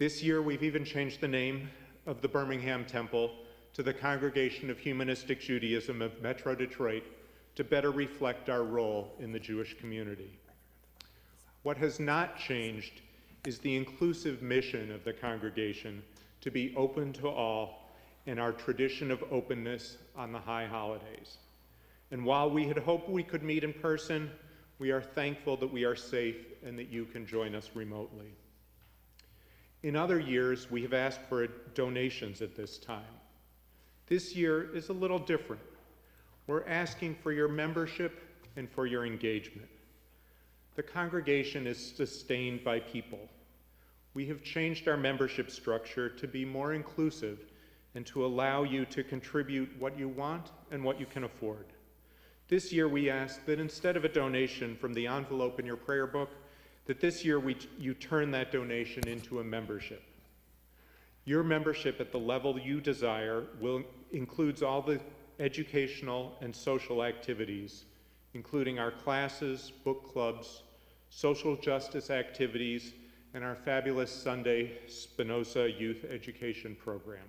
This year, we've even changed the name of the Birmingham Temple to the Congregation of Humanistic Judaism of Metro Detroit to better reflect our role in the Jewish community. What has not changed is the inclusive mission of the congregation to be open to all and our tradition of openness on the high holidays. And while we had hoped we could meet in person, we are thankful that we are safe and that you can join us remotely. In other years, we have asked for donations at this time. This year is a little different. We're asking for your membership and for your engagement. The congregation is sustained by people. We have changed our membership structure to be more inclusive and to allow you to contribute what you want and what you can afford. This year we ask that instead of a donation from the envelope in your prayer book, that this year you turn that donation into a membership. Your membership at the level you desire includes all the educational and social activities, including our classes, book clubs, social justice activities, and our fabulous Sunday Spinoza Youth Education Program.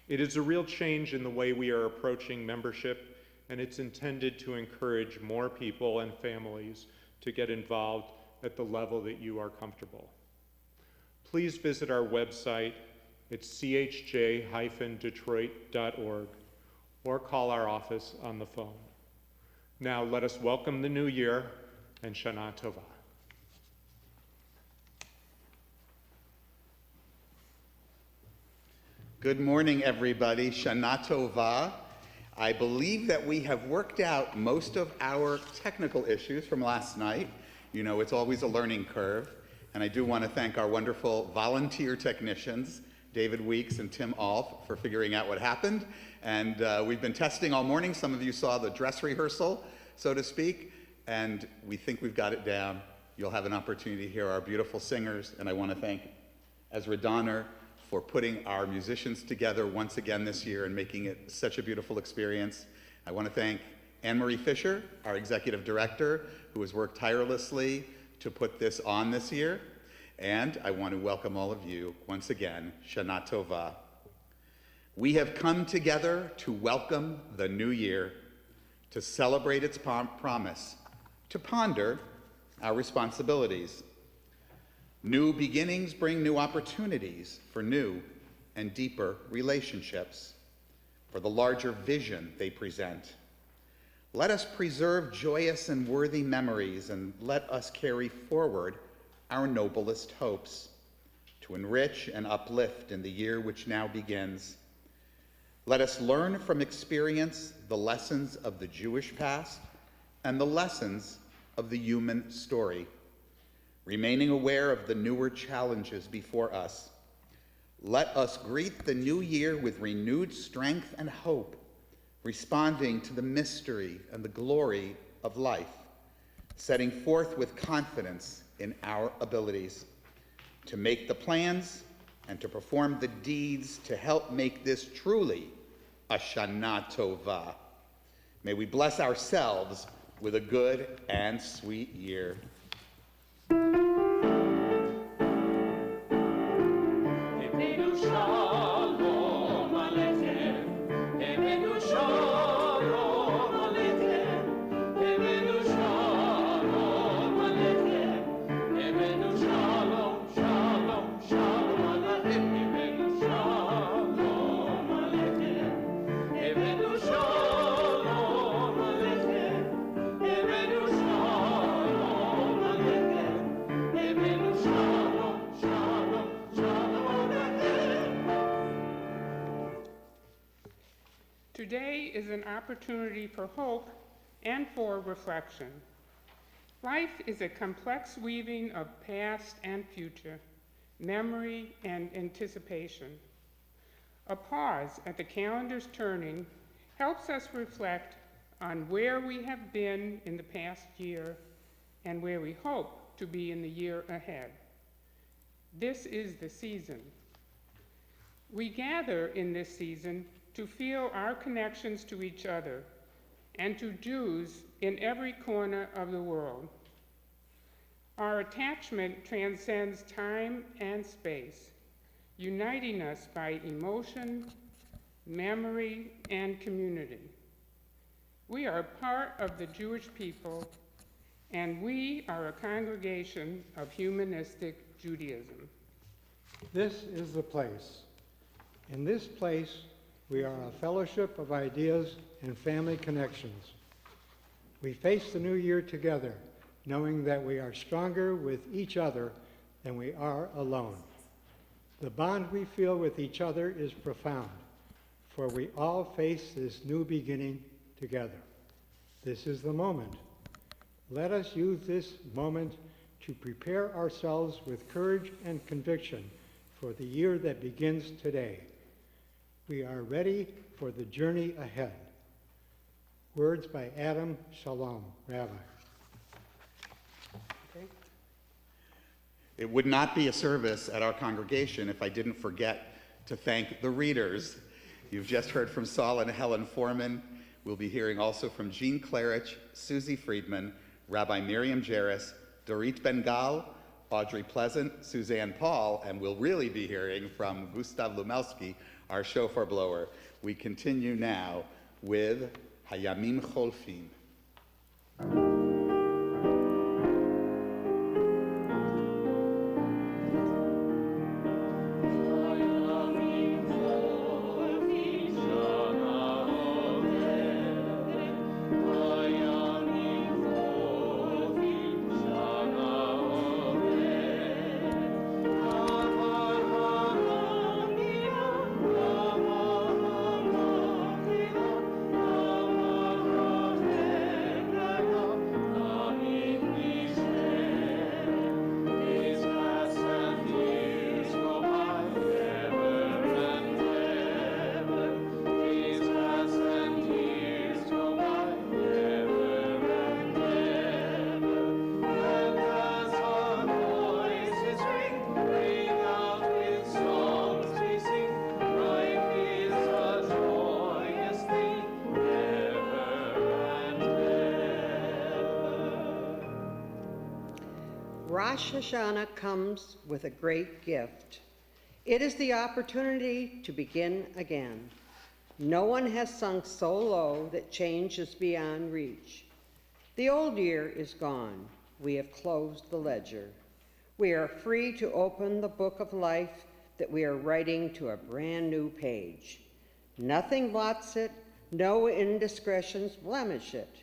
It is a real change in the way we are approaching membership, and it's intended to encourage more people and families to get involved at the level that you are comfortable. Please visit our website at chj-detroit.org or call our office on the phone. Now let us welcome the new year and Shana Tovah. Good morning, everybody. Shana Tovah. I believe that we have worked out most of our technical issues from last night. You know, it's always a learning curve. And I do want to thank our wonderful volunteer technicians, David Weeks and Tim Alf, for figuring out what happened. And we've been testing all morning. Some of you saw the dress rehearsal, so to speak. And we think we've got it down. You'll have an opportunity to hear our beautiful singers. And I want to thank Ezra Donner for putting our musicians together once again this year and making it such a beautiful experience. I want to thank Anne-Marie Fisher, our executive director, who has worked tirelessly to put this on this year. And I want to welcome all of you once again, Shana Tovah. We have come together to welcome the new year, to celebrate its promise, to ponder our responsibilities. New beginnings bring new opportunities for new and deeper relationships, for the larger vision they present. Let us preserve joyous and worthy memories, and let us carry forward our noblest hopes to enrich and uplift in the year which now begins. Let us learn from experience the lessons of the Jewish past and the lessons of the human story, remaining aware of the newer challenges before us. Let us greet the new year with renewed strength and hope, responding to the mystery and the glory of life, setting forth with confidence in our abilities to make the plans and to perform the deeds to help make this truly a Shana Tovah. May we bless ourselves with a good and sweet year. Today is an opportunity for hope and for reflection. Life is a complex weaving of past and future, memory and anticipation. A pause at the calendar's turning helps us reflect on where we have been in the past year and where we hope to be in the year ahead. This is the season. We gather in this season to feel our connections to each other and to Jews in every corner of the world. Our attachment transcends time and space, uniting us by emotion, memory, and community. We are part of the Jewish people, and we are a congregation of humanistic Judaism. This is the place. In this place, we are a fellowship of ideas and family connections. We face the new year together, knowing that we are stronger with each other than we are alone. The bond we feel with each other is profound, for we all face this new beginning together. This is the moment. Let us use this moment to prepare ourselves with courage and conviction for the year that begins today. We are ready for the journey ahead. Words by Adam Shalom, Rabbi. Okay? It would not be a service at our congregation if I didn't forget to thank the readers. You've just heard from Saul and Helen Foreman. We'll be hearing also from Jean Klarich, Susie Friedman, Rabbi Miriam Jaris, Dorit Ben-Gal, Audrey Pleasant, Suzanne Paul, and we'll really be hearing from Gustav Lumelski, our shofar blower. We continue now with Hayamim Cholfim. Rosh Hashanah comes with a great gift. It is the opportunity to begin again. No one has sunk so low that change is beyond reach. The old year is gone. We have closed the ledger. We are free to open the book of life that we are writing to a brand new page. Nothing blots it, no indiscretions blemish it.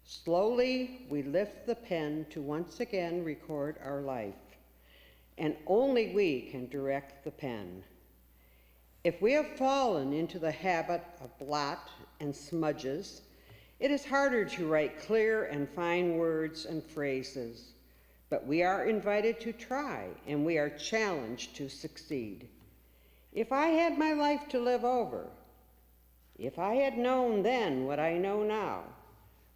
Slowly, we lift the pen to once again record our life, and only we can direct the pen. If we have fallen into the habit of blot and smudges, it is harder to write clear and fine words and phrases, but we are invited to try, and we are challenged to succeed. If I had my life to live over, if I had known then what I know now,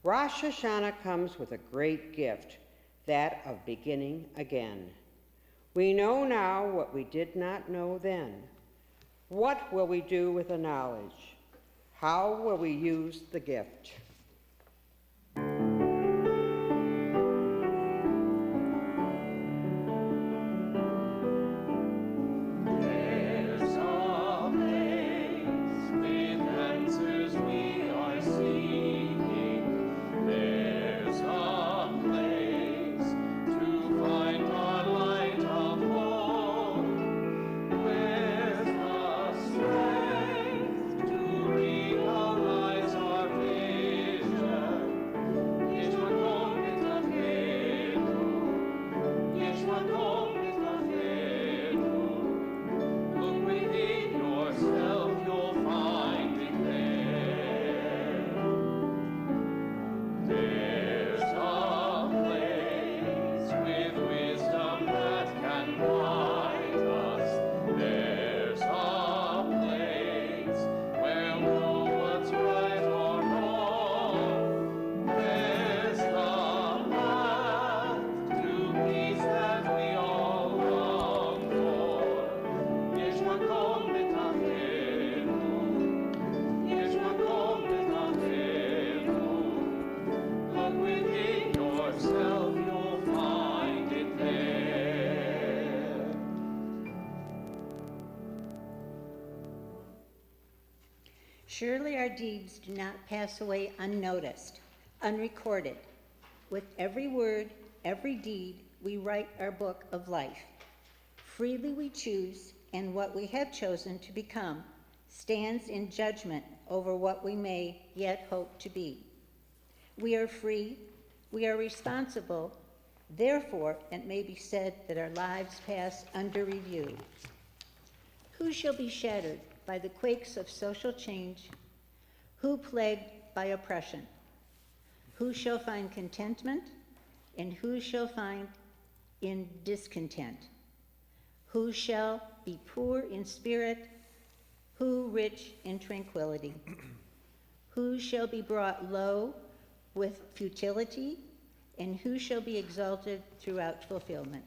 Rosh Hashanah comes with a great gift, that of beginning again. We know now what we did not know then. What will we do with the knowledge? How will we use the gift? Realize our Surely our deeds do not pass away unnoticed, unrecorded. With every word, every deed, we write our book of life. Freely we choose, and what we have chosen to become stands in judgment over what we may yet hope to be. We are free, we are responsible, therefore it may be said that our lives pass under review. Who shall be shattered by the quakes of social change? Who plagued by oppression? Who shall find contentment, and who shall find in discontent? Who shall be poor in spirit? Who rich in tranquility? Who shall be brought low with futility, and who shall be exalted throughout fulfillment?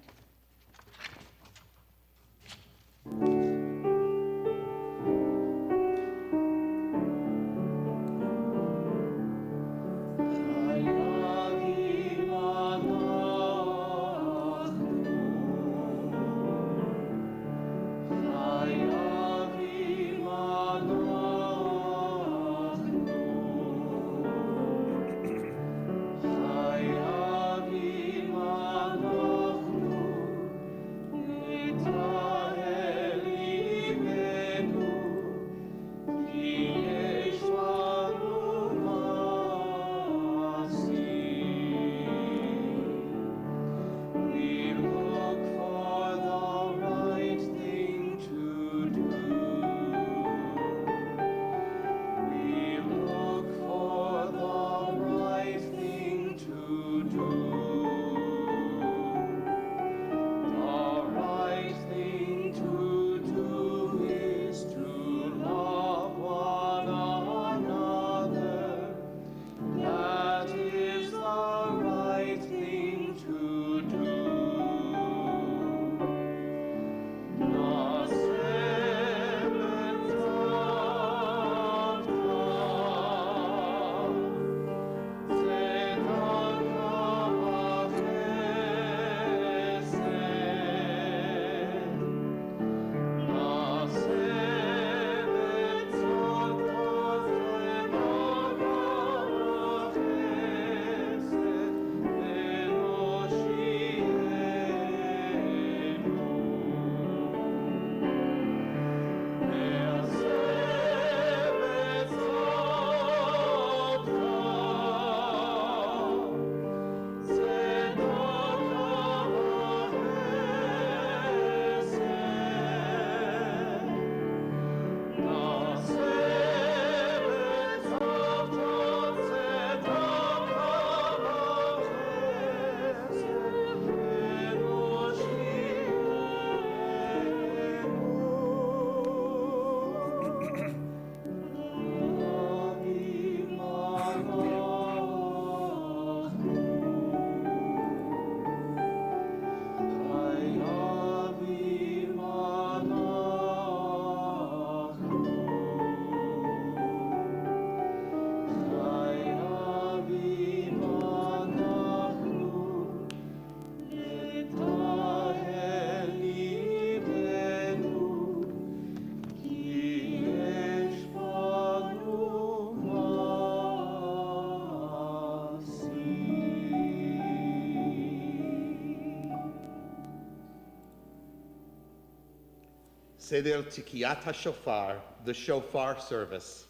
Seder Tikiyat HaShofar, the shofar service.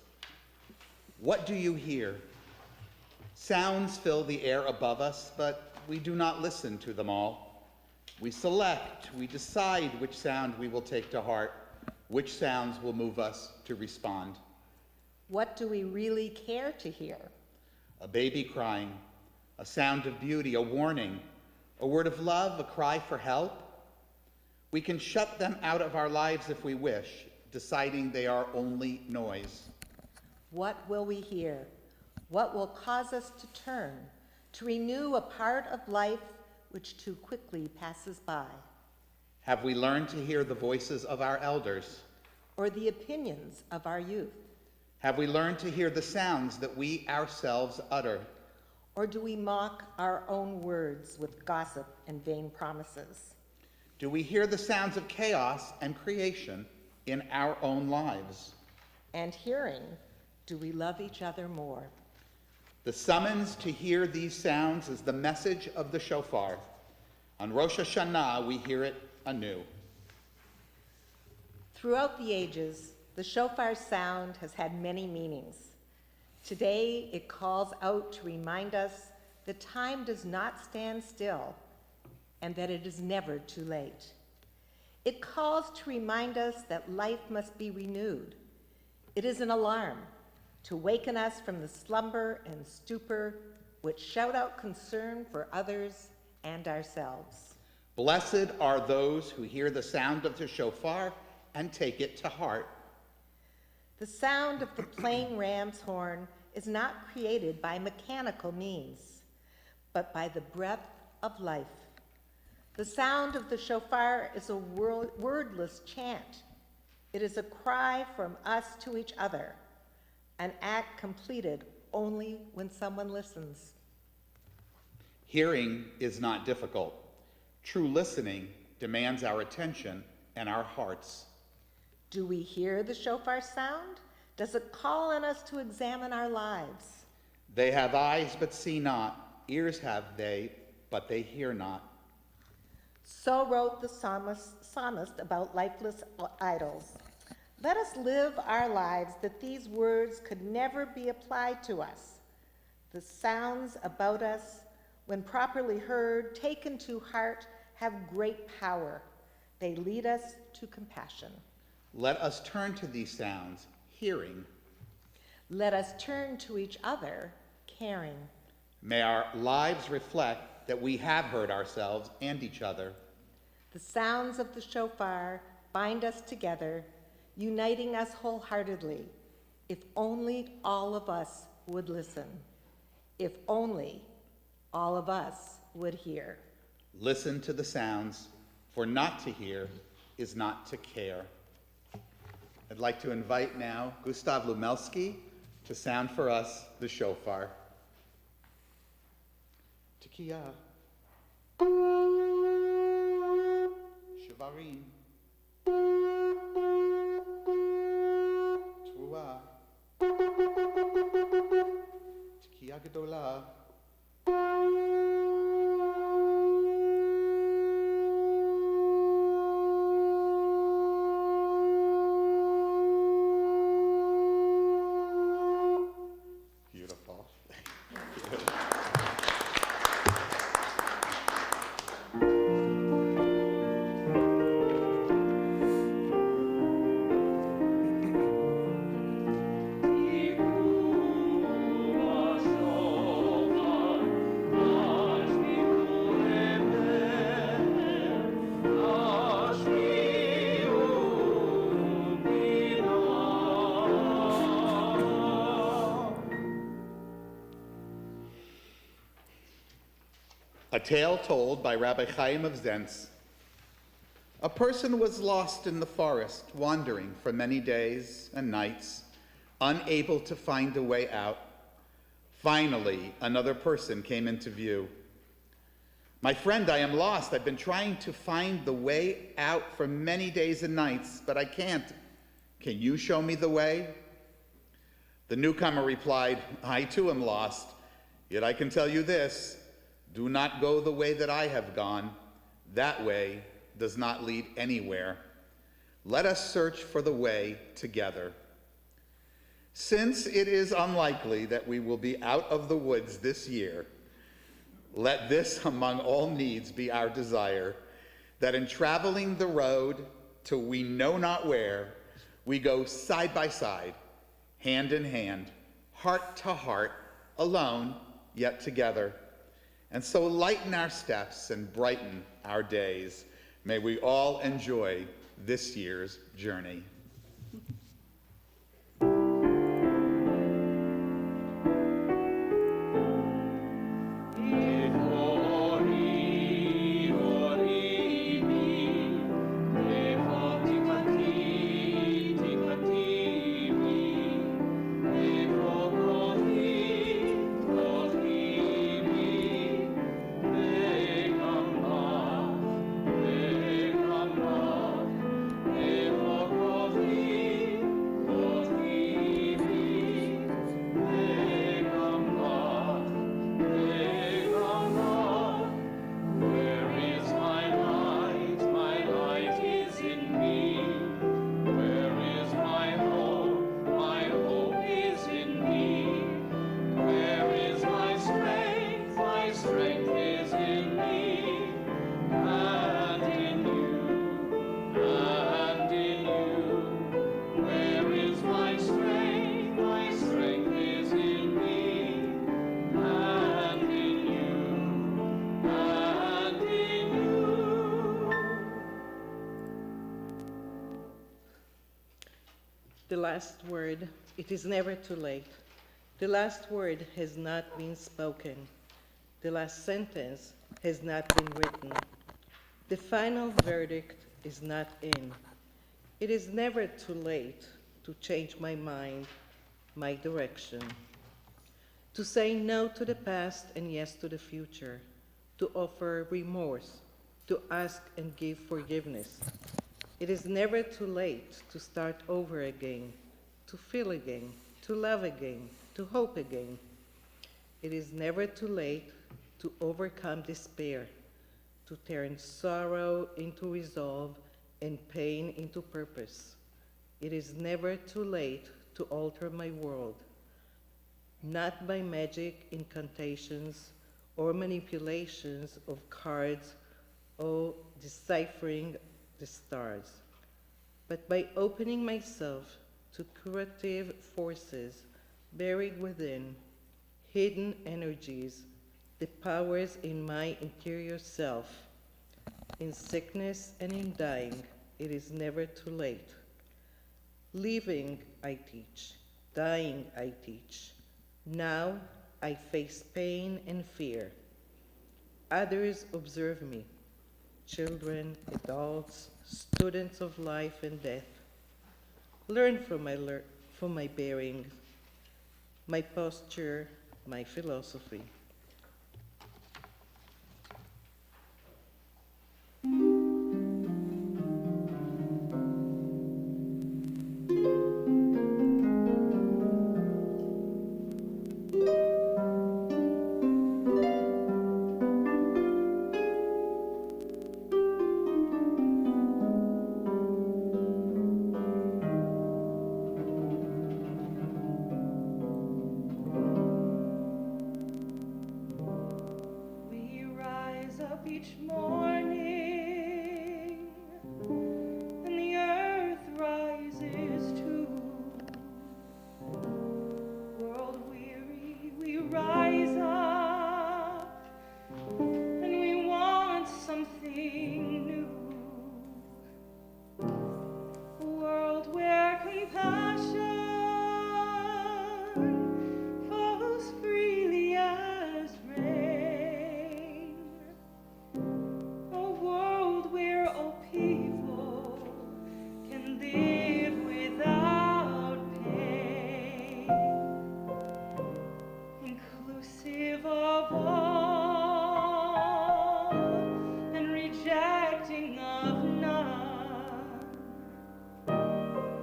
What do you hear? Sounds fill the air above us, but we do not listen to them all. We select, we decide which sound we will take to heart, which sounds will move us to respond. What do we really care to hear? A baby crying, a sound of beauty, a warning, a word of love, a cry for help. We can shut them out of our lives if we wish, deciding they are only noise. What will we hear? What will cause us to turn, to renew a part of life which too quickly passes by? Have we learned to hear the voices of our elders? Or the opinions of our youth? Have we learned to hear the sounds that we ourselves utter? Or do we mock our own words with gossip and vain promises? Do we hear the sounds of chaos and creation in our own lives? And hearing, do we love each other more. The summons to hear these sounds is the message of the shofar. On Rosh Hashanah, we hear it anew. Throughout the ages, the shofar sound has had many meanings. Today, it calls out to remind us that time does not stand still and that it is never too late. It calls to remind us that life must be renewed. It is an alarm to waken us from the slumber and stupor which shout out concern for others and ourselves. Blessed are those who hear the sound of the shofar and take it to heart. The sound of the plain ram's horn is not created by mechanical means, but by the breath of life. The sound of the shofar is a wordless chant. It is a cry from us to each other, an act completed only when someone listens. Hearing is not difficult. True listening demands our attention and our hearts. Do we hear the shofar sound? Does it call on us to examine our lives? They have eyes but see not, ears have they, but they hear not. So wrote the psalmist about lifeless idols. Let us live our lives that these words could never be applied to us. The sounds about us, when properly heard, taken to heart, have great power. They lead us to compassion. Let us turn to these sounds, hearing. Let us turn to each other, caring. May our lives reflect that we have heard ourselves and each other. The sounds of the shofar bind us together, uniting us wholeheartedly. If only all of us would listen. If only all of us would hear. Listen to the sounds, for not to hear is not to care. I'd like to invite now Gustav Lumelski to sound for us the shofar. Tekiah. Shavarim. Trua. Tekiah Gedolah. Beautiful. A tale told by Rabbi Chaim of Zentz. A person was lost in the forest, wandering for many days and nights, unable to find a way out. Finally, another person came into view. My friend, I am lost. I've been trying to find the way out for many days and nights, but I can't. Can you show me the way? The newcomer replied, I too am lost, yet I can tell you this. Do not go the way that I have gone. That way does not lead anywhere. Let us search for the way together. Since it is unlikely that we will be out of the woods this year, let this among all needs be our desire, that in traveling the road to we know not where, we go side by side, hand in hand, heart to heart, alone, yet together. And so lighten our steps and brighten our days. May we all enjoy this year's journey. Thank you. last word, it is never too late. The last word has not been spoken. The last sentence has not been written. The final verdict is not in. It is never too late to change my mind, my direction, to say no to the past and yes to the future, to offer remorse, to ask and give forgiveness. It is never too late to start over again, to feel again, to love again, to hope again. It is never too late to overcome despair, to turn sorrow into resolve and pain into purpose. It is never too late to alter my world, not by magic incantations or manipulations of cards or deciphering the stars, but by opening myself to curative forces buried within, hidden energies, the powers in my interior self. In sickness and in dying, it is never too late. Living, I teach. Dying, I teach. Now I face pain and fear. Others observe me. Children, adults, students of life and death. Learn from my bearing, my posture, my philosophy. We rise up each morning, and the earth rises too. World weary, we rise up, and we want something new. A world where compassion falls freely as rain. A world where all people can live without pain. Inclusive of all and rejecting of none.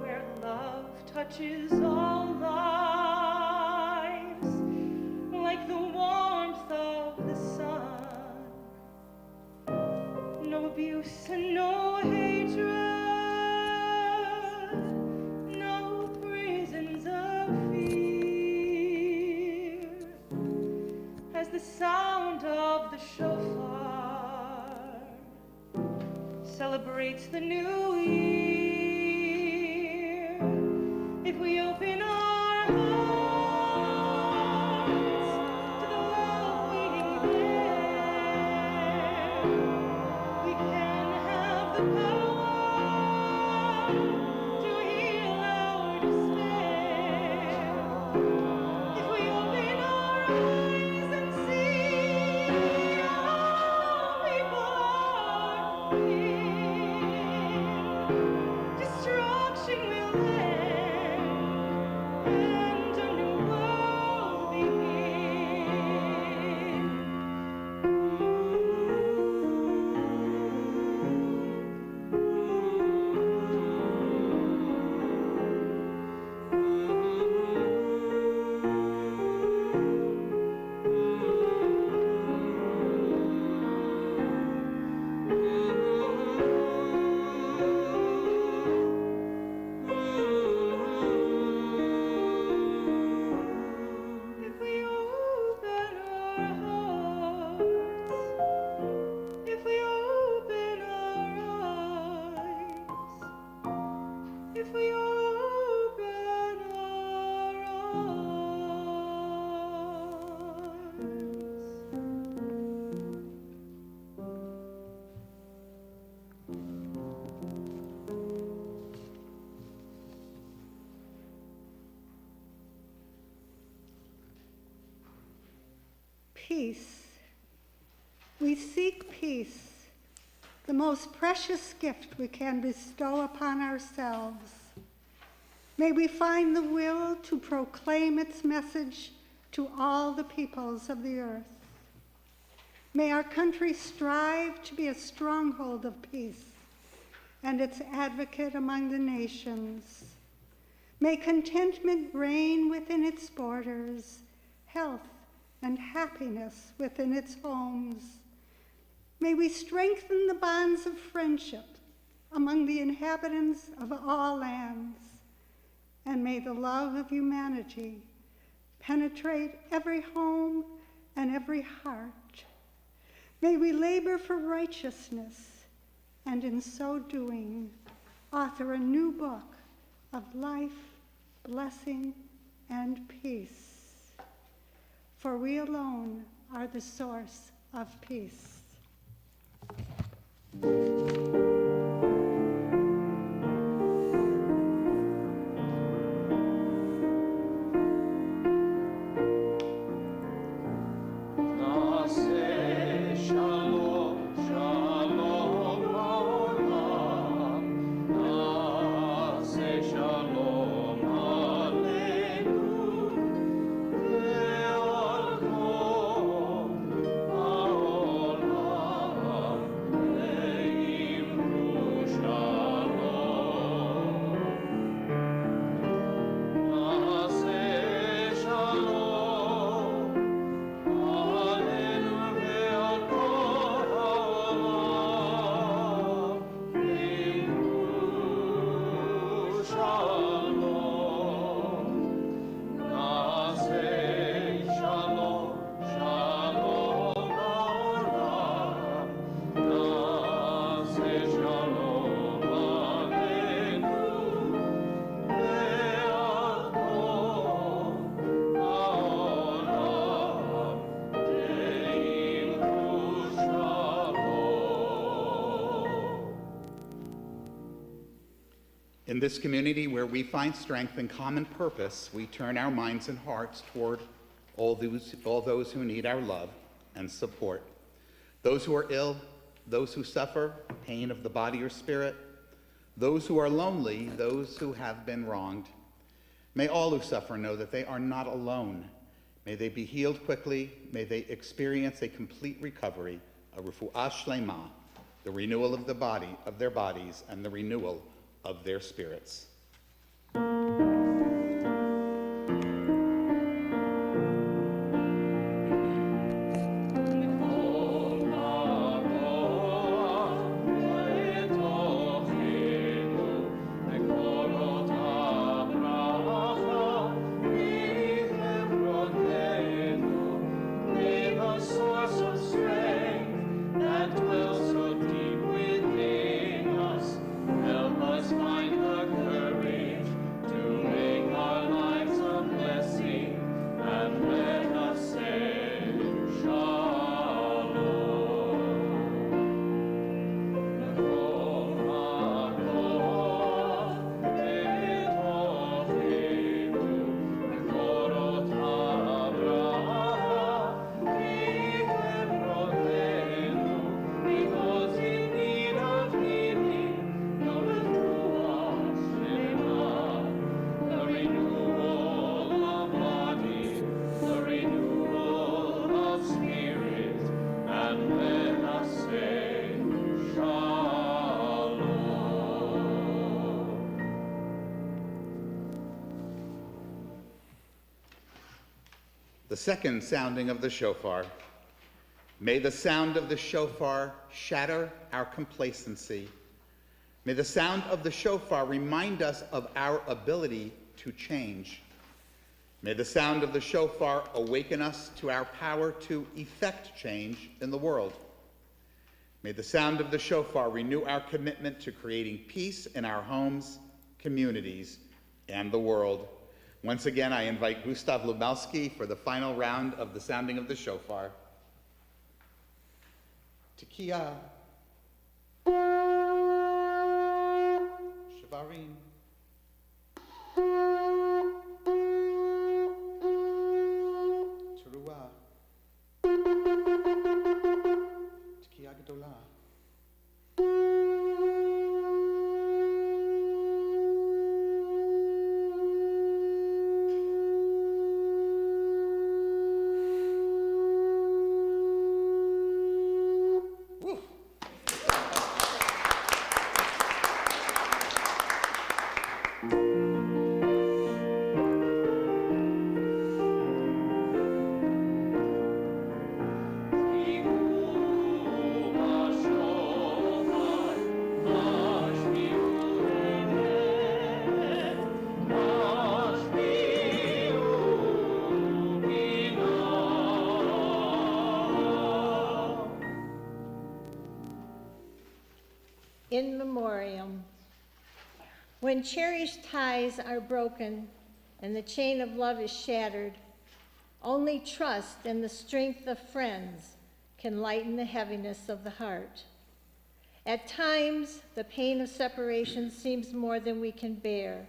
Where love touches all lives like the warmth of the sun. No abuse and no hatred, no prisons of fear. As the sound of the shofar celebrates the new year, if we open our hearts to the love we bear, we can have the power to heal our despair. If we open our eyes and see all people are here, destruction will end. Peace. We seek peace, the most precious gift we can bestow upon ourselves. May we find the will to proclaim its message to all the peoples of the earth. May our country strive to be a stronghold of peace and its advocate among the nations. May contentment reign within its borders, health and happiness within its homes. May we strengthen the bonds of friendship among the inhabitants of all lands. And may the love of humanity penetrate every home and every heart. May we labor for righteousness, and in so doing, author a new book of life, blessing, and peace. For we alone are the source of peace. In this community where we find strength and common purpose, we turn our minds and hearts toward all those who need our love and support. Those who are ill, those who suffer pain of the body or spirit, those who are lonely, those who have been wronged. May all who suffer know that they are not alone. May they be healed quickly. May they experience a complete recovery, a refuah shlema, the renewal of their bodies, and the renewal of their spirits. The second sounding of the shofar. May the sound of the shofar shatter our complacency. May the sound of the shofar remind us of our ability to change. May the sound of the shofar awaken us to our power to effect change in the world. May the sound of the shofar renew our commitment to creating peace in our homes, communities, and the world. Once again, I invite Gustav Lubelski for the final round of the sounding of the shofar. Tekiah. Shavarim. Teruah. תקיעה גדולה. In memoriam. When cherished ties are broken and the chain of love is shattered, only trust and the strength of friends can lighten the heaviness of the heart. At times, the pain of separation seems more than we can bear,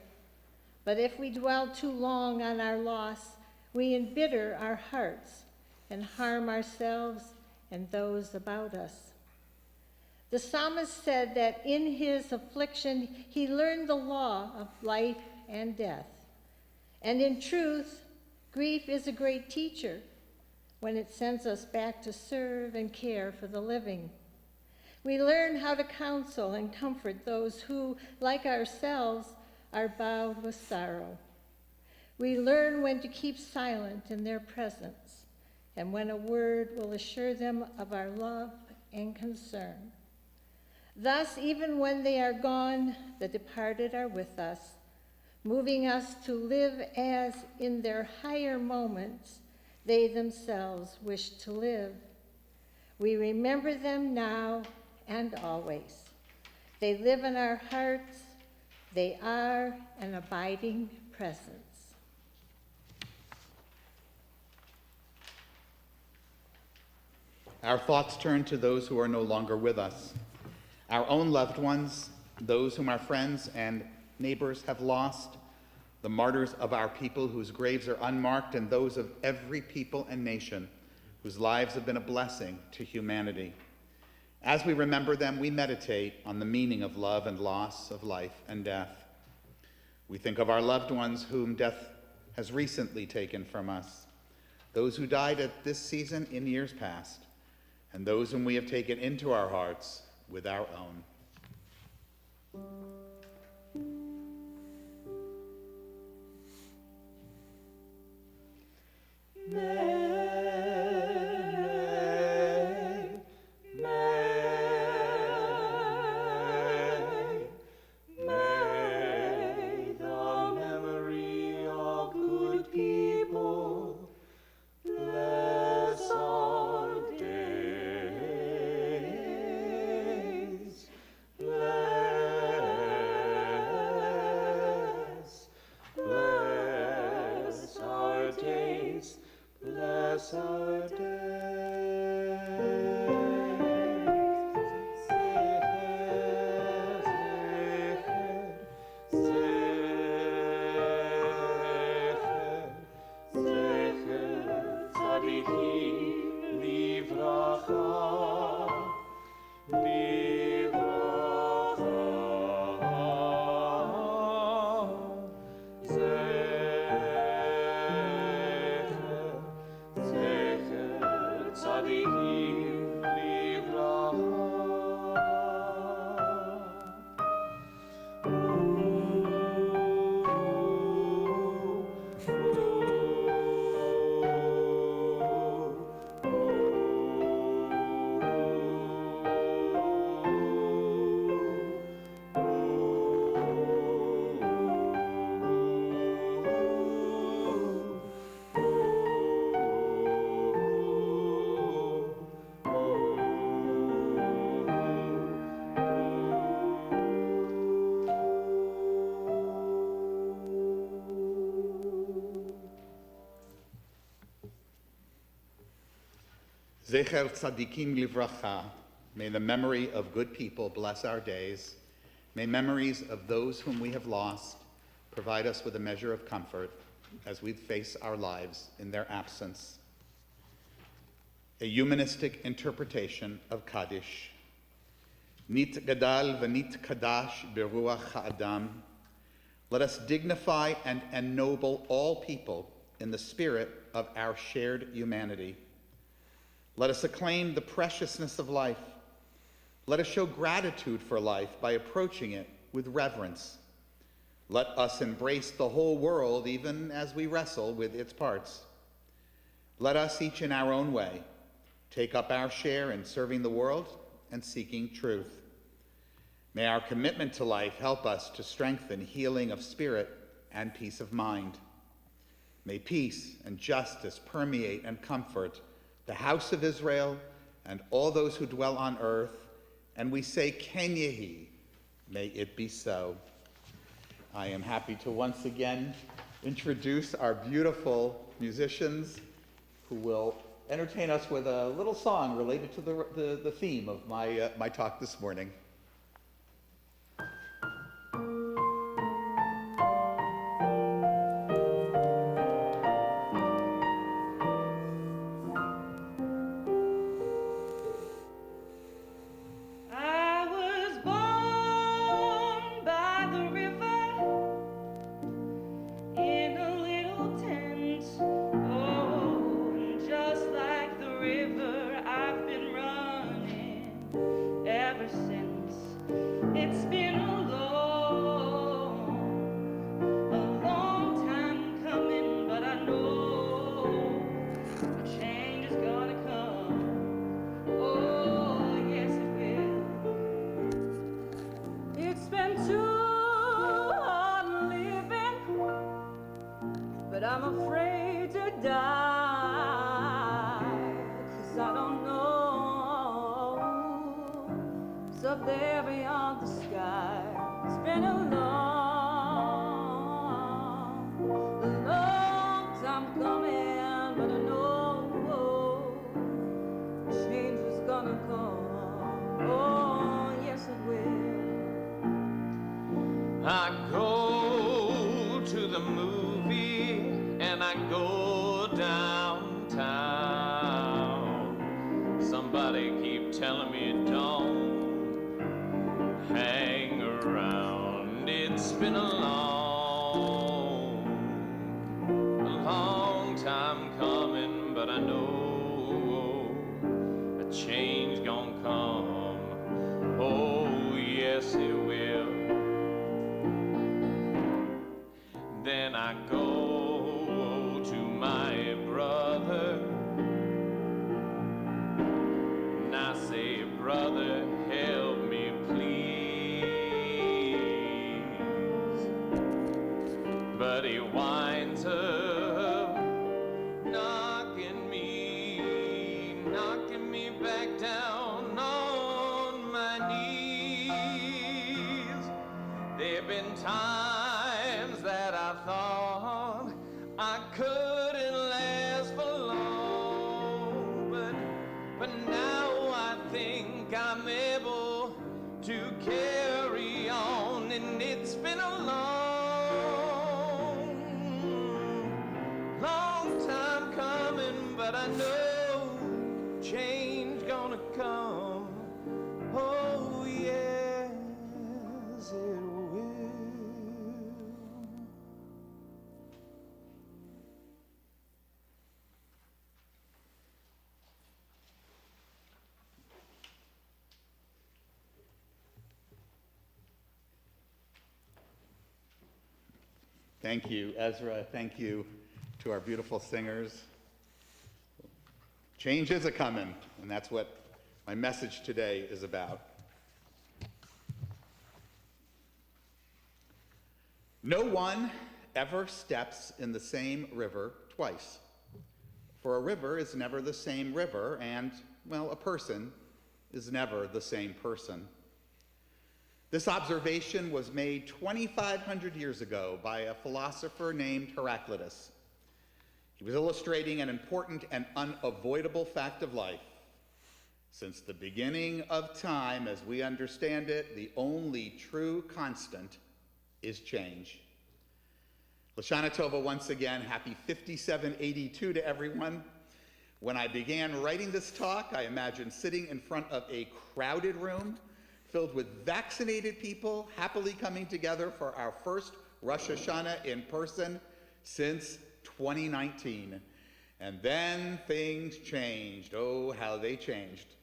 but if we dwell too long on our loss, we embitter our hearts and harm ourselves and those about us. The psalmist said that in his affliction he learned the law of life and death. And in truth, grief is a great teacher when it sends us back to serve and care for the living. We learn how to counsel and comfort those who, like ourselves, are bowed with sorrow. We learn when to keep silent in their presence and when a word will assure them of our love and concern. Thus, even when they are gone, the departed are with us, moving us to live as in their higher moments they themselves wish to live. We remember them now and always. They live in our hearts. They are an abiding presence. Our thoughts turn to those who are no longer with us. Our own loved ones, those whom our friends and neighbors have lost, the martyrs of our people whose graves are unmarked, and those of every people and nation whose lives have been a blessing to humanity. As we remember them, we meditate on the meaning of love and loss, of life and death. We think of our loved ones whom death has recently taken from us, those who died at this season in years past, and those whom we have taken into our hearts with our own. Zecher tzadikim livracha. May the memory of good people bless our days. May memories of those whom we have lost provide us with a measure of comfort as we face our lives in their absence. a humanistic interpretation of Kaddish. Nit gadal v'nit kadash beruach ha'adam. Let us dignify and ennoble all people in the spirit of our shared humanity. Let us acclaim the preciousness of life. Let us show gratitude for life by approaching it with reverence. Let us embrace the whole world even as we wrestle with its parts. Let us, each in our own way, take up our share in serving the world and seeking truth. May our commitment to life help us to strengthen healing of spirit and peace of mind. May peace and justice permeate and comfort the house of Israel and all those who dwell on earth. And we say, Ken Yehi, may it be so. I am happy to once again introduce our beautiful musicians who will entertain us with a little song related to the theme of my talk this morning. I was born by the river in a little tent. Oh, and just like the river, I've been running ever since. It's been a long time coming, but I know a change is gonna come. Oh, yes, it will. It's been too hard living, but I'm afraid to die, 'cause I don't know what's up there beyond the sky. It's been a long time coming, but I know change is gonna come. Oh, yes, it will. I go to the movie and I go downtown. Somebody keep telling me don't hang around. It's been a long time coming, but I know a change gonna come. Oh, yes, it will. Then I go to my brother and I say, brother, help me please. But he winds up knocking me back down on my knees. There've been times that I thought I couldn't last for long, but now I think I'm able to carry on, and it's been a long time coming, but I know change gonna come. Oh, yes, it will. Thank you, Ezra. Thank you to our beautiful singers. Change is a-coming, and that's what my message today is about. No one ever steps in the same river twice, for a river is never the same river, and, well, a person is never the same person. This observation was made 2,500 years ago by a philosopher named Heraclitus. He was illustrating an important and unavoidable fact of life. Since the beginning of time, as we understand it, the only true constant is change. Hoshana Tovah once again, happy 5782 to everyone. When I began writing this talk, I imagined sitting in front of a crowded room filled with vaccinated people happily coming together for our first Rosh Hashanah in person since 2019. And then things changed. Oh, how they changed.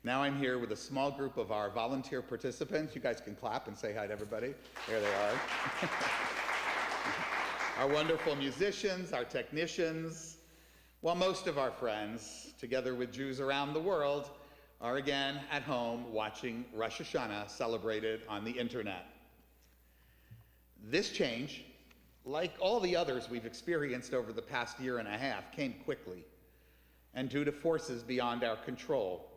Now I'm here with a small group of our volunteer participants. You guys can clap and say hi to everybody. There they are. Our wonderful musicians, our technicians, while most of our friends, together with Jews around the world, are again at home watching Rosh Hashanah celebrated on the internet. This change, like all the others we've experienced over the past year and a half, came quickly and due to forces beyond our control.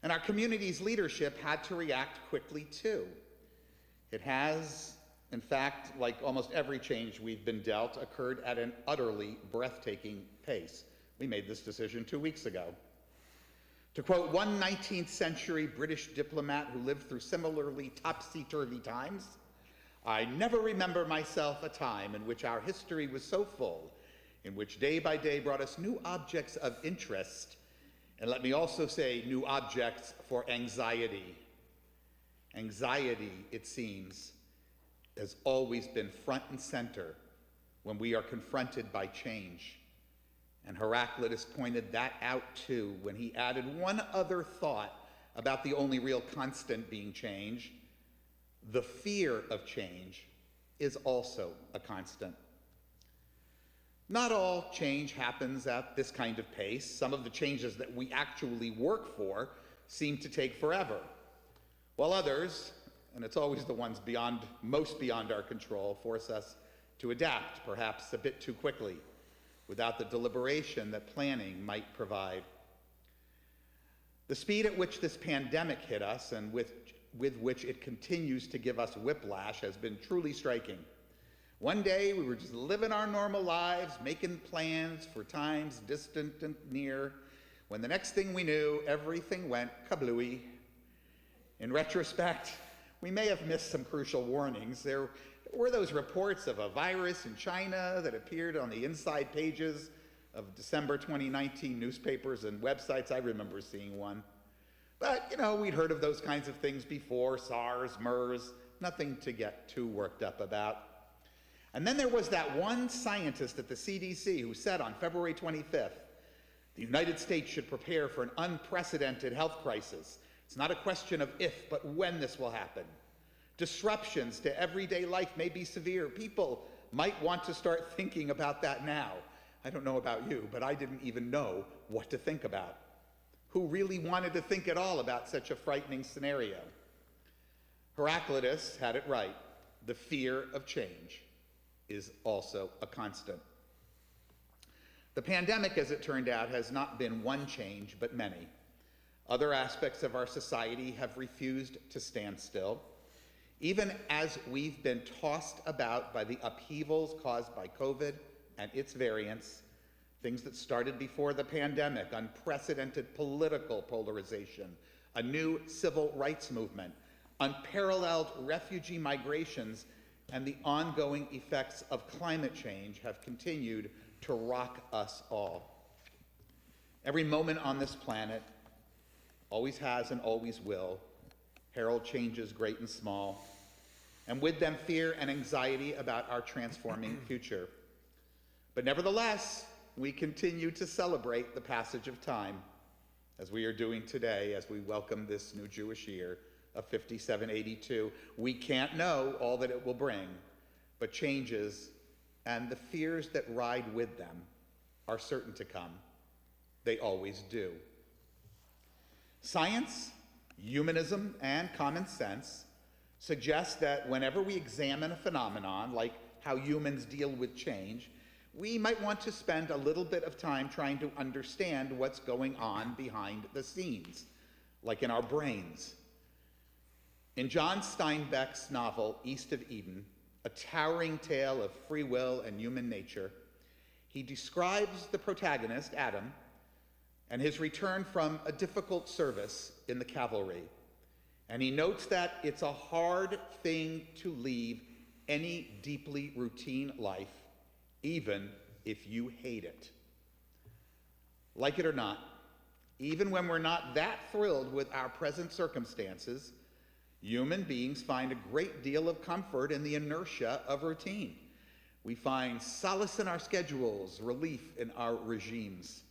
And our community's leadership had to react quickly too. It has, in fact, like almost every change we've been dealt, occurred at an utterly breathtaking pace. We made this decision 2 weeks ago. To quote one 19th century British diplomat who lived through similarly topsy-turvy times, "I never remember myself a time in which our history was so full, in which day by day brought us new objects of interest, and let me also say new objects for anxiety." Anxiety, it seems, has always been front and center when we are confronted by change. And Heraclitus pointed that out too when he added one other thought about the only real constant being change. The fear of change is also a constant. Not all change happens at this kind of pace. Some of the changes that we actually work for seem to take forever, while others, and it's always the ones most beyond our control, force us to adapt, perhaps a bit too quickly, without the deliberation that planning might provide. The speed at which this pandemic hit us and with which it continues to give us whiplash has been truly striking. One day we were just living our normal lives, making plans for times distant and near, when the next thing we knew, everything went kablooey. In retrospect, we may have missed some crucial warnings. There were those reports of a virus in China that appeared on the inside pages of December 2019 newspapers and websites. I remember seeing one. But, we'd heard of those kinds of things before, SARS, MERS, nothing to get too worked up about. And then there was that one scientist at the CDC who said on February 25th, the United States should prepare for an unprecedented health crisis. It's not a question of if, but when this will happen. Disruptions to everyday life may be severe. People might want to start thinking about that now. I don't know about you, but I didn't even know what to think about. Who really wanted to think at all about such a frightening scenario? Heraclitus had it right. The fear of change is also a constant. The pandemic, as it turned out, has not been one change, but many. Other aspects of our society have refused to stand still. Even as we've been tossed about by the upheavals caused by COVID and its variants, things that started before the pandemic, unprecedented political polarization, a new civil rights movement, unparalleled refugee migrations, and the ongoing effects of climate change have continued to rock us all. Every moment on this planet always has and always will herald changes great and small, and with them fear and anxiety about our transforming future. But nevertheless, we continue to celebrate the passage of time, as we are doing today as we welcome this new Jewish year of 5782. We can't know all that it will bring, but changes and the fears that ride with them are certain to come. They always do. Science, humanism, and common sense suggest that whenever we examine a phenomenon, like how humans deal with change, we might want to spend a little bit of time trying to understand what's going on behind the scenes, like in our brains. In John Steinbeck's novel, East of Eden, a towering tale of free will and human nature, he describes the protagonist, Adam, and his return from a difficult service in the cavalry. And he notes that it's a hard thing to leave any deeply routine life, even if you hate it. Like it or not, even when we're not that thrilled with our present circumstances, human beings find a great deal of comfort in the inertia of routine. We find solace in our schedules, relief in our regimes.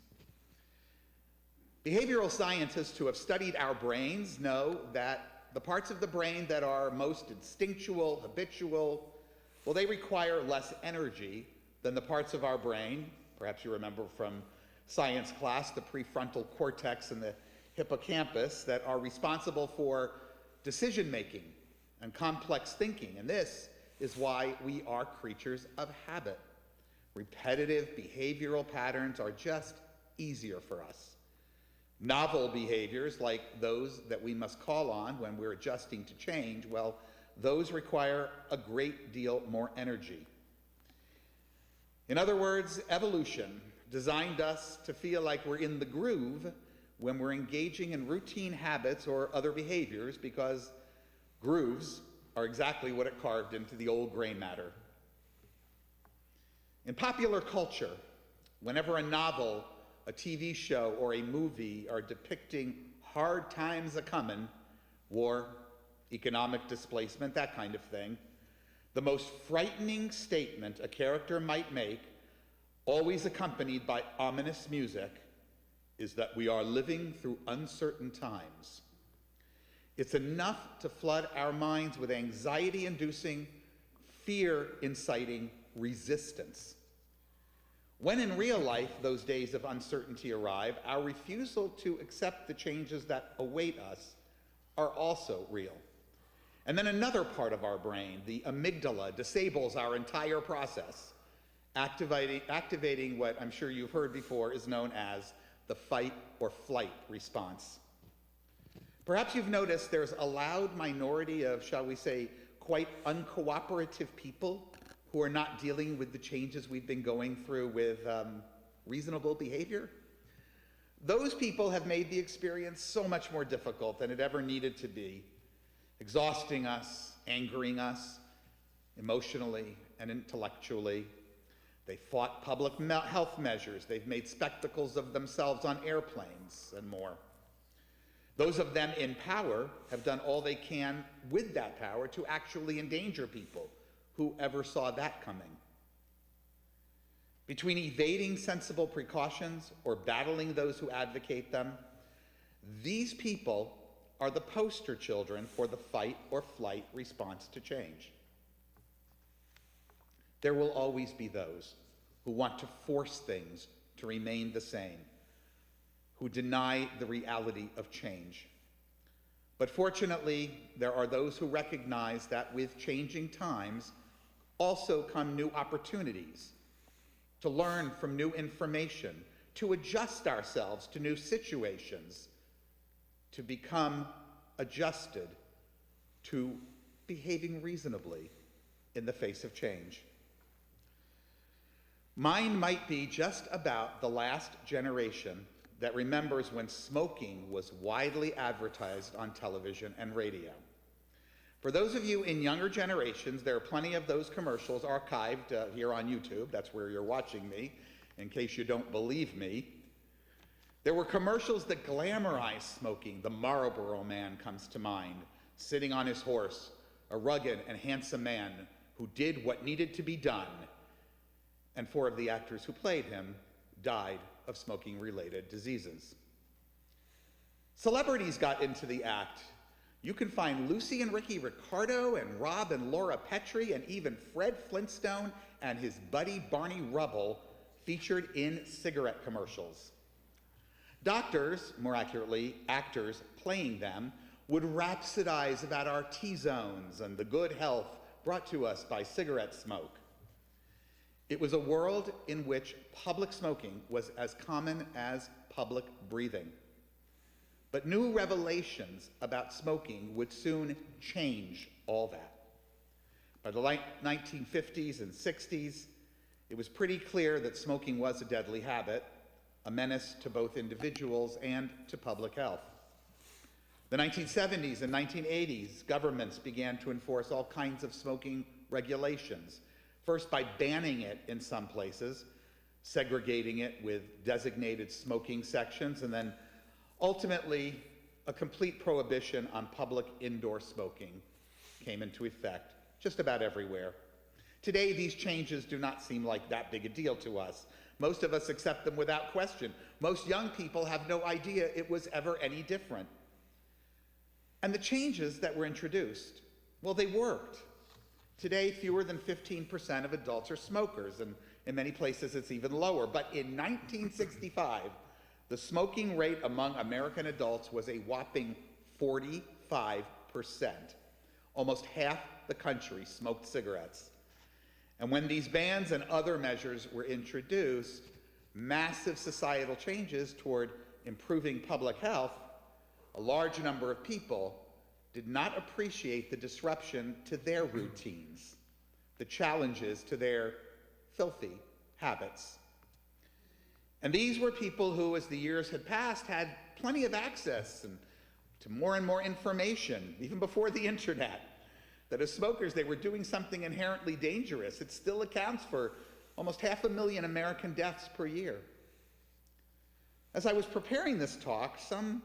Behavioral scientists who have studied our brains know that the parts of the brain that are most instinctual, habitual, well, they require less energy than the parts of our brain, perhaps you remember from science class, the prefrontal cortex and the hippocampus, that are responsible for decision-making and complex thinking. And this is why we are creatures of habit. Repetitive behavioral patterns are just easier for us. Novel behaviors, like those that we must call on when we're adjusting to change, well, those require a great deal more energy. In other words, evolution designed us to feel like we're in the groove when we're engaging in routine habits or other behaviors, because grooves are exactly what it carved into the old gray matter. In popular culture, whenever a novel, a TV show, or a movie are depicting hard times a-comin', war, economic displacement, that kind of thing, the most frightening statement a character might make, always accompanied by ominous music, is that we are living through uncertain times. It's enough to flood our minds with anxiety-inducing, fear-inciting resistance. When in real life those days of uncertainty arrive, our refusal to accept the changes that await us are also real. And then another part of our brain, the amygdala, disables our entire process, activating what I'm sure you've heard before is known as the fight or flight response. Perhaps you've noticed there's a loud minority of, shall we say, quite uncooperative people who are not dealing with the changes we've been going through with reasonable behavior. Those people have made the experience so much more difficult than it ever needed to be, exhausting us, angering us, emotionally and intellectually. They fought public health measures. They've made spectacles of themselves on airplanes and more. Those of them in power have done all they can with that power to actually endanger people. Who ever saw that coming? Between evading sensible precautions or battling those who advocate them, these people are the poster children for the fight or flight response to change. There will always be those who want to force things to remain the same, who deny the reality of change. But fortunately, there are those who recognize that with changing times also come new opportunities to learn from new information, to adjust ourselves to new situations, to become adjusted to behaving reasonably in the face of change. Mine might be just about the last generation that remembers when smoking was widely advertised on television and radio. For those of you in younger generations, there are plenty of those commercials archived here on YouTube. That's where you're watching me, in case you don't believe me. There were commercials that glamorized smoking. The Marlboro Man comes to mind, sitting on his horse, a rugged and handsome man who did what needed to be done. And 4 of the actors who played him died of smoking-related diseases. Celebrities got into the act. You can find Lucy and Ricky Ricardo and Rob and Laura Petrie and even Fred Flintstone and his buddy Barney Rubble featured in cigarette commercials. Doctors, more accurately, actors playing them, would rhapsodize about our T-zones and the good health brought to us by cigarette smoke. It was a world in which public smoking was as common as public breathing. But new revelations about smoking would soon change all that. By the late 1950s and 60s, it was pretty clear that smoking was a deadly habit, a menace to both individuals and to public health. The 1970s and 1980s, governments began to enforce all kinds of smoking regulations, first by banning it in some places, segregating it with designated smoking sections, and then ultimately a complete prohibition on public indoor smoking came into effect just about everywhere. Today, these changes do not seem like that big a deal to us. Most of us accept them without question. Most young people have no idea it was ever any different. And the changes that were introduced, well, they worked. Today, fewer than 15% of adults are smokers, and in many places it's even lower. But in 1965, the smoking rate among American adults was a whopping 45%. Almost half the country smoked cigarettes. And when these bans and other measures were introduced, massive societal changes toward improving public health, a large number of people did not appreciate the disruption to their routines, the challenges to their filthy habits. And these were people who, as the years had passed, had plenty of access to more and more information, even before the internet, that as smokers they were doing something inherently dangerous. It still accounts for almost 500,000 American deaths per year. As I was preparing this talk, some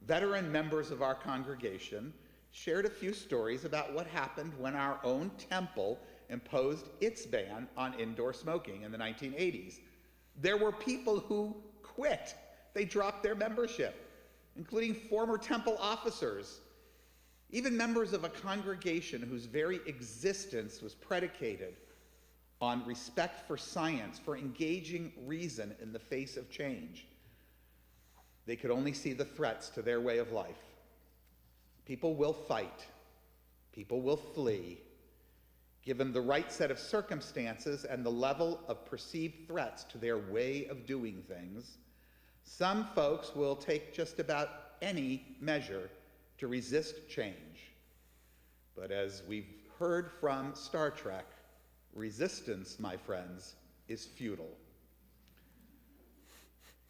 veteran members of our congregation shared a few stories about what happened when our own temple imposed its ban on indoor smoking in the 1980s. There were people who quit. They dropped their membership, including former temple officers, even members of a congregation whose very existence was predicated on respect for science, for engaging reason in the face of change. They could only see the threats to their way of life. People will fight. People will flee. Given the right set of circumstances and the level of perceived threats to their way of doing things, some folks will take just about any measure to resist change. But as we've heard from Star Trek, resistance, my friends, is futile.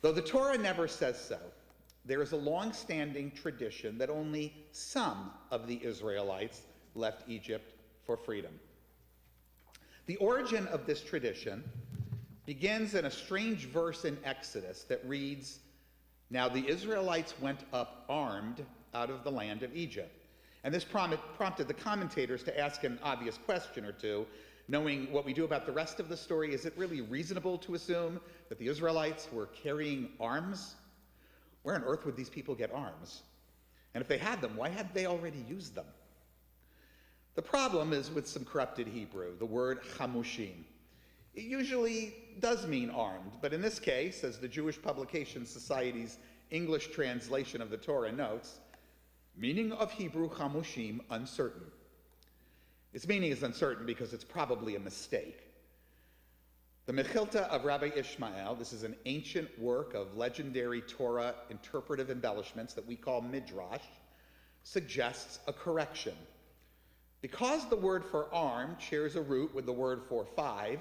Though the Torah never says so, there is a long-standing tradition that only some of the Israelites left Egypt for freedom. The origin of this tradition begins in a strange verse in Exodus that reads, "Now the Israelites went up armed out of the land of Egypt." And this prompted the commentators to ask an obvious question or two. Knowing what we do about the rest of the story, is it really reasonable to assume that the Israelites were carrying arms? Where on earth would these people get arms? And if they had them, why hadn't they already used them? The problem is with some corrupted Hebrew, the word chamushim. It usually does mean armed, but in this case, as the Jewish Publication Society's English translation of the Torah notes, meaning of Hebrew chamushim, uncertain. Its meaning is uncertain because it's probably a mistake. The Mechilta of Rabbi Ishmael, this is an ancient work of legendary Torah interpretive embellishments that we call midrash, suggests a correction. Because the word for armed shares a root with the word for 5,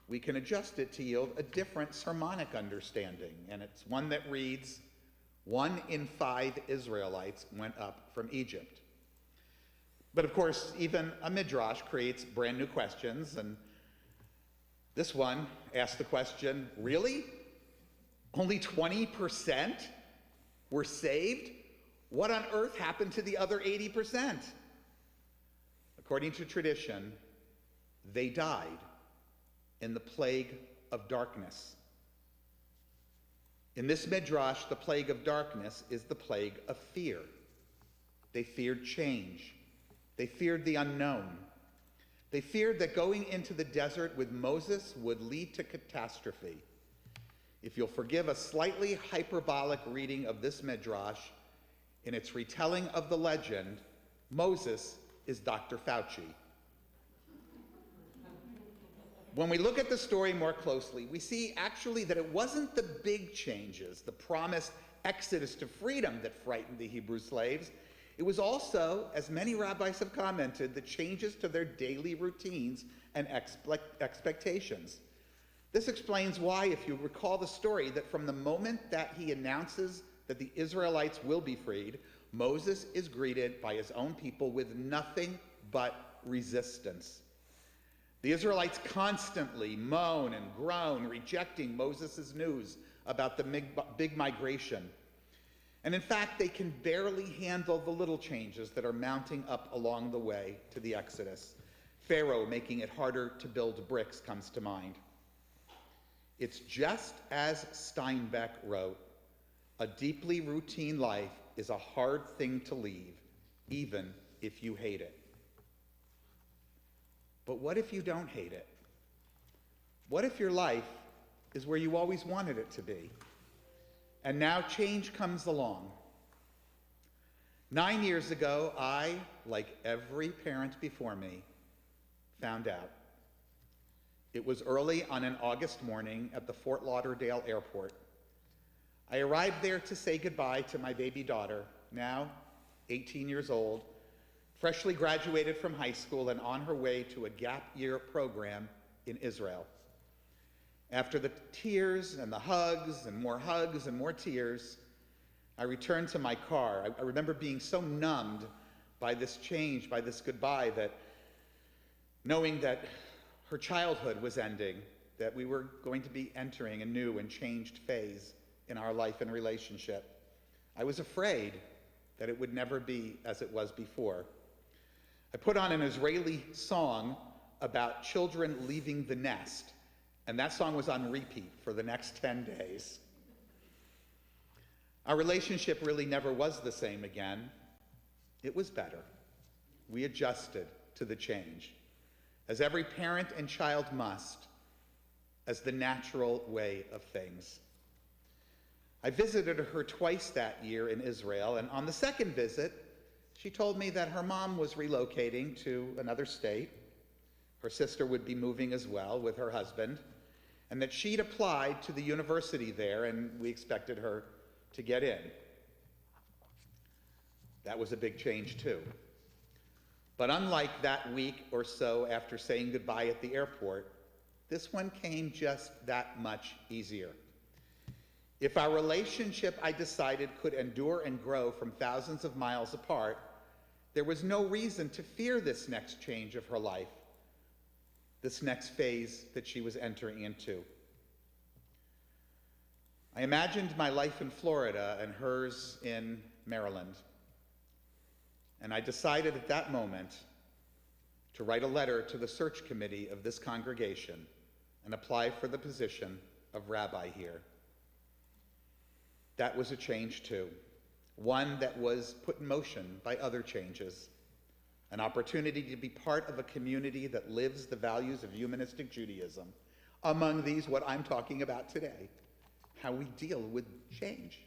we can adjust it to yield a different sermonic understanding, and it's one that reads, 1 in 5 Israelites went up from Egypt. But of course, even a midrash creates brand new questions, and this one asks the question, really? Only 20% were saved? What on earth happened to the other 80%? According to tradition, they died in the plague of darkness. In this midrash, the plague of darkness is the plague of fear. They feared change. They feared the unknown. They feared that going into the desert with Moses would lead to catastrophe. If you'll forgive a slightly hyperbolic reading of this midrash, in its retelling of the legend, Moses is Dr. Fauci. When we look at the story more closely, we see actually that it wasn't the big changes, the promised exodus to freedom, that frightened the Hebrew slaves. It was also, as many rabbis have commented, the changes to their daily routines and expectations. This explains why, if you recall the story, that from the moment that he announces that the Israelites will be freed, Moses is greeted by his own people with nothing but resistance. The Israelites constantly moan and groan, rejecting Moses' news about the big migration. And in fact, they can barely handle the little changes that are mounting up along the way to the Exodus. Pharaoh making it harder to build bricks comes to mind. It's just as Steinbeck wrote, a deeply routine life is a hard thing to leave, even if you hate it. But what if you don't hate it? What if your life is where you always wanted it to be? And now change comes along. 9 years ago, I, like every parent before me, found out. It was early on an August morning at the Fort Lauderdale airport. I arrived there to say goodbye to my baby daughter, now 18 years old, freshly graduated from high school and on her way to a gap year program in Israel. After the tears and the hugs and more tears, I returned to my car. I remember being so numbed by this change, by this goodbye, that knowing that her childhood was ending, that we were going to be entering a new and changed phase in our life and relationship. I was afraid that it would never be as it was before. I put on an Israeli song about children leaving the nest, and that song was on repeat for the next 10 days. Our relationship really never was the same again. It was better. We adjusted to the change, as every parent and child must, as the natural way of things. I visited her twice that year in Israel, and on the second visit, she told me that her mom was relocating to another state. Her sister would be moving as well with her husband, and that she'd applied to the university there, and we expected her to get in. That was a big change too. But unlike that week or so after saying goodbye at the airport, this one came just that much easier. If our relationship, I decided, could endure and grow from thousands of miles apart, there was no reason to fear this next change of her life, this next phase that she was entering into. I imagined my life in Florida and hers in Maryland. And I decided at that moment to write a letter to the search committee of this congregation and apply for the position of rabbi here. That was a change too, one that was put in motion by other changes, an opportunity to be part of a community that lives the values of humanistic Judaism. Among these, what I'm talking about today, how we deal with change.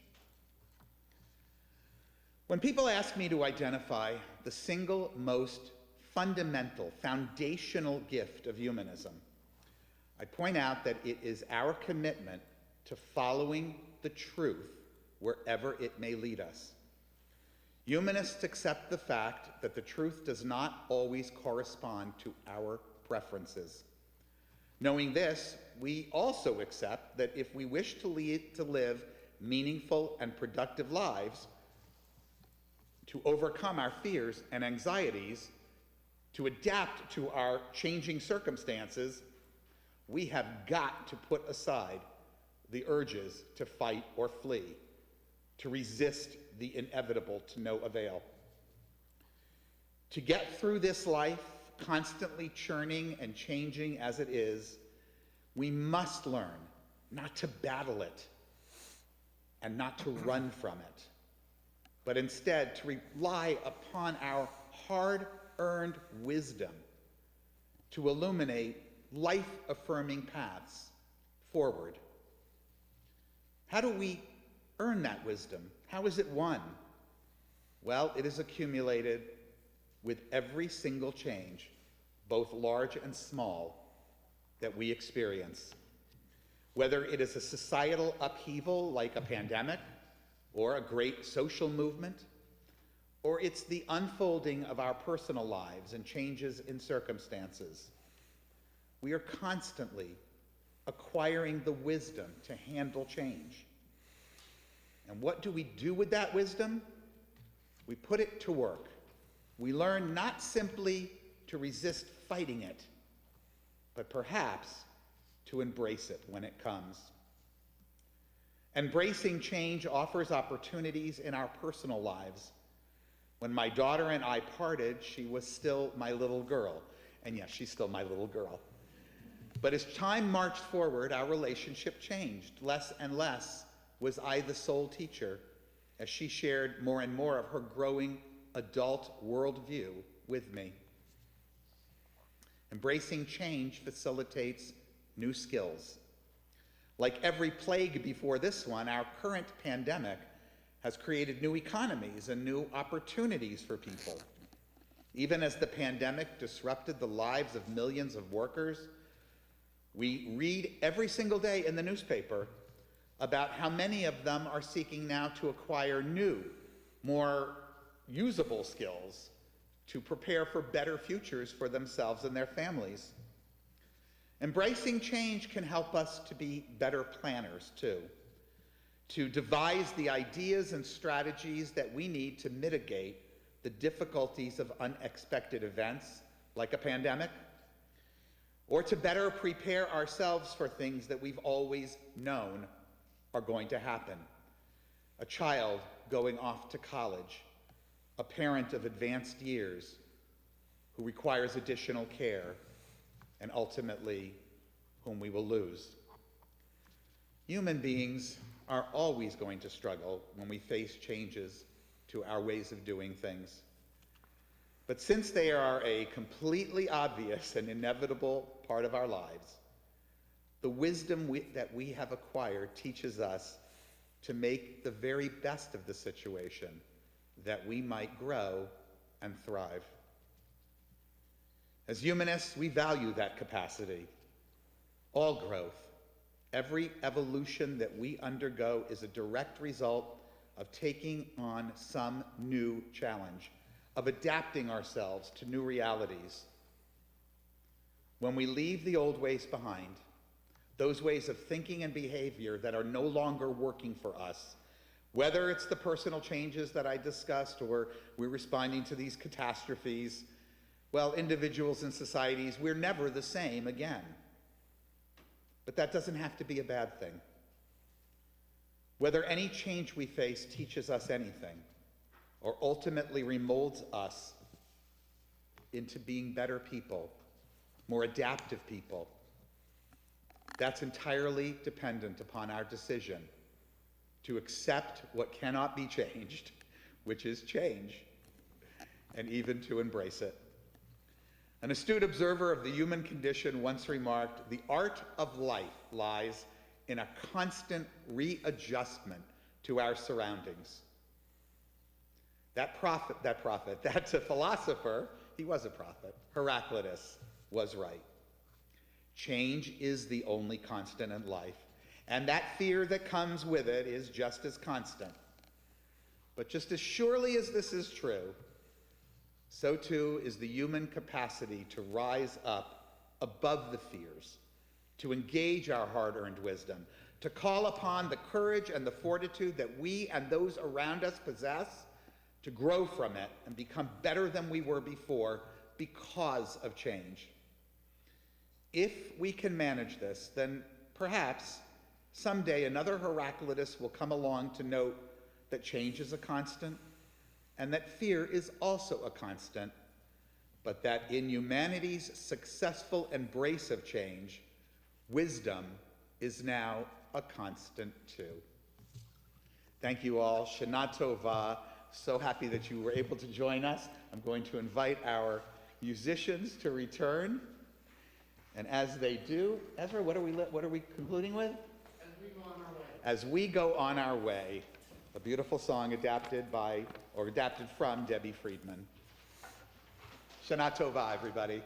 When people ask me to identify the single most fundamental, foundational gift of humanism, I point out that it is our commitment to following the truth wherever it may lead us. Humanists accept the fact that the truth does not always correspond to our preferences. Knowing this, we also accept that if we wish to live meaningful and productive lives, to overcome our fears and anxieties, to adapt to our changing circumstances, we have got to put aside the urges to fight or flee, to resist the inevitable to no avail. To get through this life, constantly churning and changing as it is, we must learn not to battle it and not to run from it, but instead to rely upon our hard-earned wisdom to illuminate life-affirming paths forward. How do we earn that wisdom? How is it won? Well, it is accumulated with every single change, both large and small, that we experience. Whether it is a societal upheaval like a pandemic, or a great social movement, or it's the unfolding of our personal lives and changes in circumstances, we are constantly acquiring the wisdom to handle change. And what do we do with that wisdom? We put it to work. We learn not simply to resist fighting it, but perhaps to embrace it when it comes. Embracing change offers opportunities in our personal lives. When my daughter and I parted, she was still my little girl. And yes, she's still my little girl. But as time marched forward, our relationship changed. Less and less was I the sole teacher, as she shared more and more of her growing adult worldview with me. Embracing change facilitates new skills. Like every plague before this one, our current pandemic has created new economies and new opportunities for people. Even as the pandemic disrupted the lives of millions of workers, we read every single day in the newspaper about how many of them are seeking now to acquire new, more usable skills to prepare for better futures for themselves and their families. Embracing change can help us to be better planners, too, to devise the ideas and strategies that we need to mitigate the difficulties of unexpected events, like a pandemic, or to better prepare ourselves for things that we've always known are going to happen. A child going off to college, a parent of advanced years who requires additional care, and ultimately, whom we will lose. Human beings are always going to struggle when we face changes to our ways of doing things. But since they are a completely obvious and inevitable part of our lives, the wisdom that we have acquired teaches us to make the very best of the situation, that we might grow and thrive. As humanists, we value that capacity. All growth, every evolution that we undergo is a direct result of taking on some new challenge, of adapting ourselves to new realities. When we leave the old ways behind, those ways of thinking and behavior that are no longer working for us, whether it's the personal changes that I discussed or we're responding to these catastrophes, well, individuals and societies, we're never the same again. But that doesn't have to be a bad thing. Whether any change we face teaches us anything, or ultimately remolds us into being better people, more adaptive people, that's entirely dependent upon our decision to accept what cannot be changed, which is change, and even to embrace it. An astute observer of the human condition once remarked, "The art of life lies in a constant readjustment to our surroundings." That philosopher, he was a prophet, Heraclitus, was right. Change is the only constant in life, and that fear that comes with it is just as constant. But just as surely as this is true, so too is the human capacity to rise up above the fears, to engage our hard-earned wisdom, to call upon the courage and the fortitude that we and those around us possess, to grow from it and become better than we were before because of change. If we can manage this, then perhaps someday another Heraclitus will come along to note that change is a constant and that fear is also a constant, but that in humanity's successful embrace of change, wisdom is now a constant too. Thank you all. Shana Tovah. So happy that you were able to join us. I'm going to invite our musicians to return. And as they do, Ezra, what are we concluding with? As we go on our way, a beautiful song adapted from Debbie Friedman. Shana Tovah, everybody.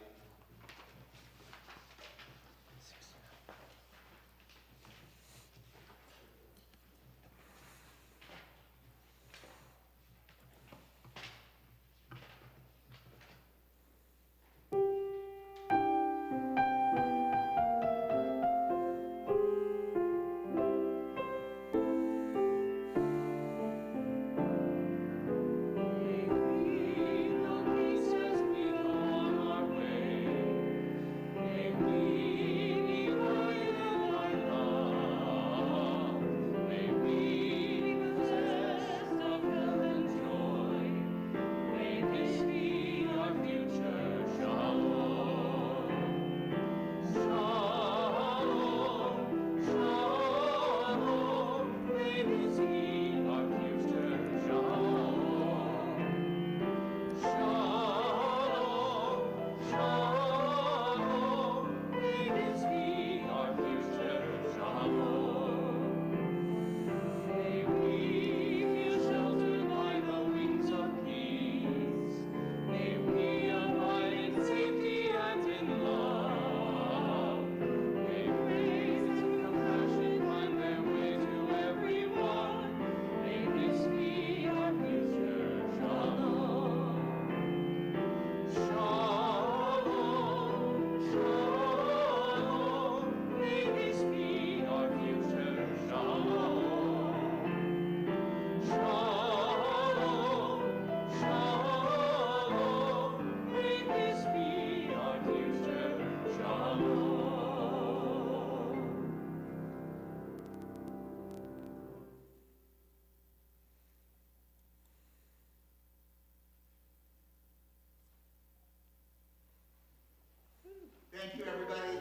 Pieces beyond our way. Thank you, everybody.